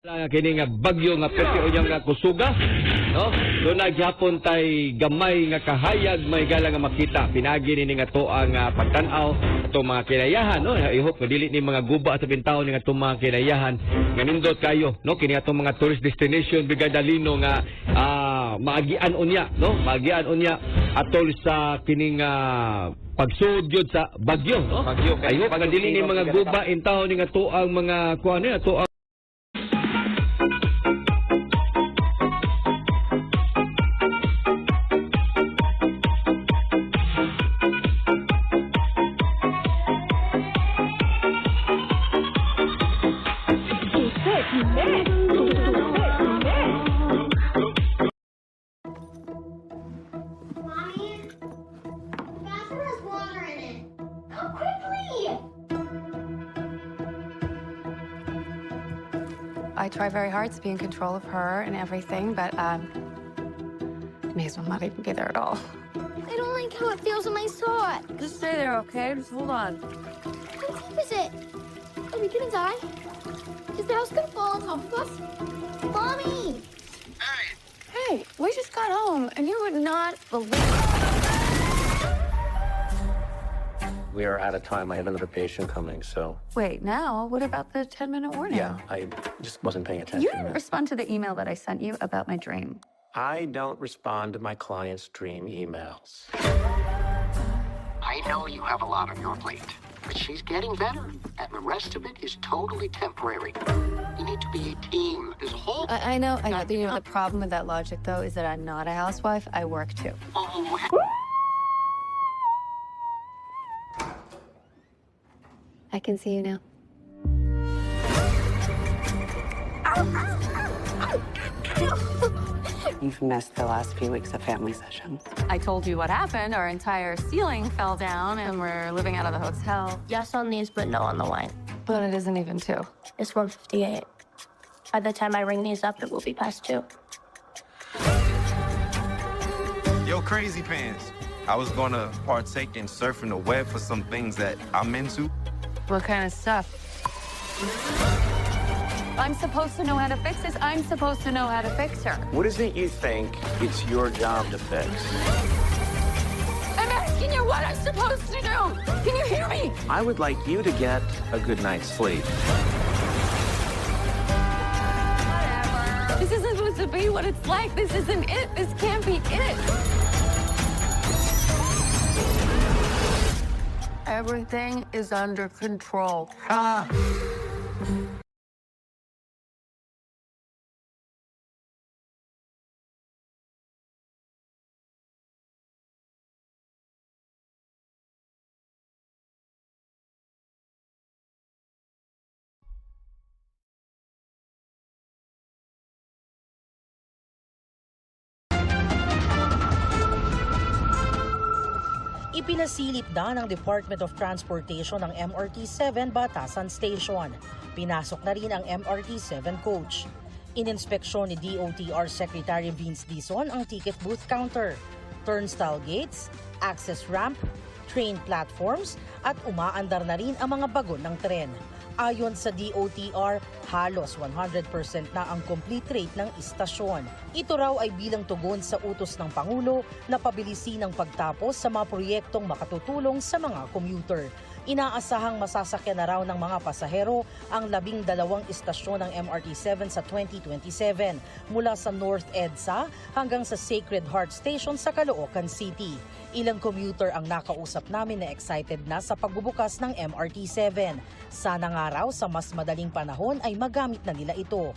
Kini nga bagyo nga peti unyang nga kusuga, no? So naghapon tay gamay nga kahayag may gala nga makita. Pinagi ni nga to ang pagtan-aw ato mga kinayahan, no? I hope dili ni mga guba sa bintaw ni nga to mga kinayahan nga nindot kayo, no? Kini ato mga tourist destination bigadalino nga maagian unya, no? Maagian unya atol sa kining pagsudyod sa bagyo, no? Bagyo. I hope nga dili ni mga guba intaw ni nga to ang mga kuan ni ato I try very hard to be in control of her and everything, but may as well not even be there at all. I don't like how it feels when I saw it. Just stay there, okay? Just hold on. How deep is it? Are we gonna die? Is the house gonna fall on top of us? Mommy! Hey, we just got home, and you would not believe. We are out of time. I have another patient coming, so... Wait, now? What about the 10-minute warning? Yeah, I just wasn't paying attention. You didn't respond to the email that I sent you about my dream. I don't respond to my clients' dream emails. I know you have a lot on your plate, but she's getting better, and the rest of it is totally temporary. You need to be a team. This whole... I know. The problem with that logic, though, is that I'm not a housewife. I work, too. Oh, I can see you now. You've missed the last few weeks of family session. I told you what happened. Our entire ceiling fell down, and we're living out of the hotel. Yes on these, but no on the wine. But it isn't even 2. It's 1:58. By the time I ring these up, it will be past 2. Yo, Crazy Pants. I was gonna partake in surfing the web for some things that I'm into. What kind of stuff? I'm supposed to know how to fix this. I'm supposed to know how to fix her. What is it you think it's your job to fix? I'm asking you what I'm supposed to do. Can you hear me? I would like you to get a good night's sleep. Whatever. This isn't supposed to be what it's like. This isn't it. This can't be it. Everything is under control. Ipinasilip na ng Department of Transportation ang MRT-7 Batasan Station. Pinasok na rin ang MRT-7 coach. Ininspeksyon ni DOTR Secretary Vince Dizon ang ticket booth counter, turnstile gates, access ramp, train platforms at umaandar na rin ang mga bagon ng tren. Ayon sa DOTR, halos 100% na ang complete rate ng istasyon. Ito raw ay bilang tugon sa utos ng Pangulo na pabilisin ang pagtapos sa mga proyektong makatutulong sa mga commuter. Inaasahang masasakyan na raw ng mga pasahero ang 12 istasyon ng MRT-7 sa 2027 mula sa North EDSA hanggang sa Sacred Heart Station sa Caloocan City. Ilang commuter ang nakausap namin na excited na sa pagbubukas ng MRT-7. Sana nga raw sa mas madaling panahon ay magamit na nila ito.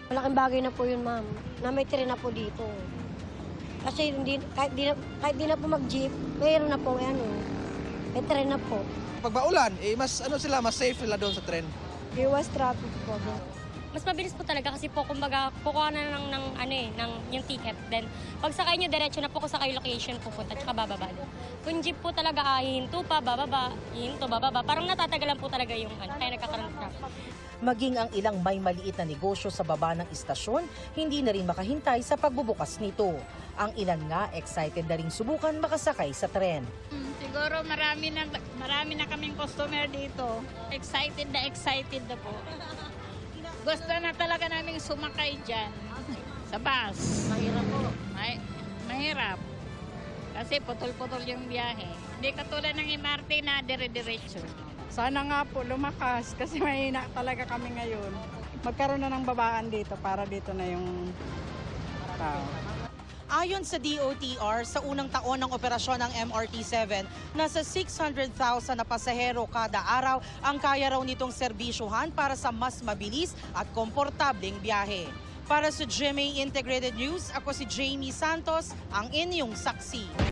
Malaking bagay na po yun, ma'am, na may tren na po dito. Kasi kahit di na po mag-jeep, mayroon na po may tren na po. Pag maulan, mas safe sila doon sa tren. Iwas traffic po. Mas mabilis po talaga kasi po kumbaga kukuha na ng yung ticket. Then pag sakay niyo diretso na po sa kayo location pupunta tsaka bababa doon. Kung jeep po talaga hihinto pa, bababa, hihinto, bababa. Parang natatagalan po talaga yung kaya nagkakaroon ng traffic. Maging ang ilang may maliit na negosyo sa baba ng istasyon, hindi na rin makahintay sa pagbubukas nito. Ang ilan nga excited na rin subukan makasakay sa tren. Siguro marami na kaming customer dito. Excited na po. Gusto na talaga namin sumakay dyan sa bus. Mahirap po. Mahirap. Kasi putol-putol yung biyahe. Hindi katulad ng MRT na dire-diretso. Sana nga po lumakas kasi mahina talaga kami ngayon. Magkaroon na ng babaan dito para dito na yung tao. Ayon sa DOTR, sa unang taon ng operasyon ng MRT-7, nasa 600,000 na pasahero kada araw ang kaya raw nitong serbisyuhan para sa mas mabilis at komportableng biyahe. Para sa GMA Integrated News, ako si Jamie Santos, ang inyong saksi.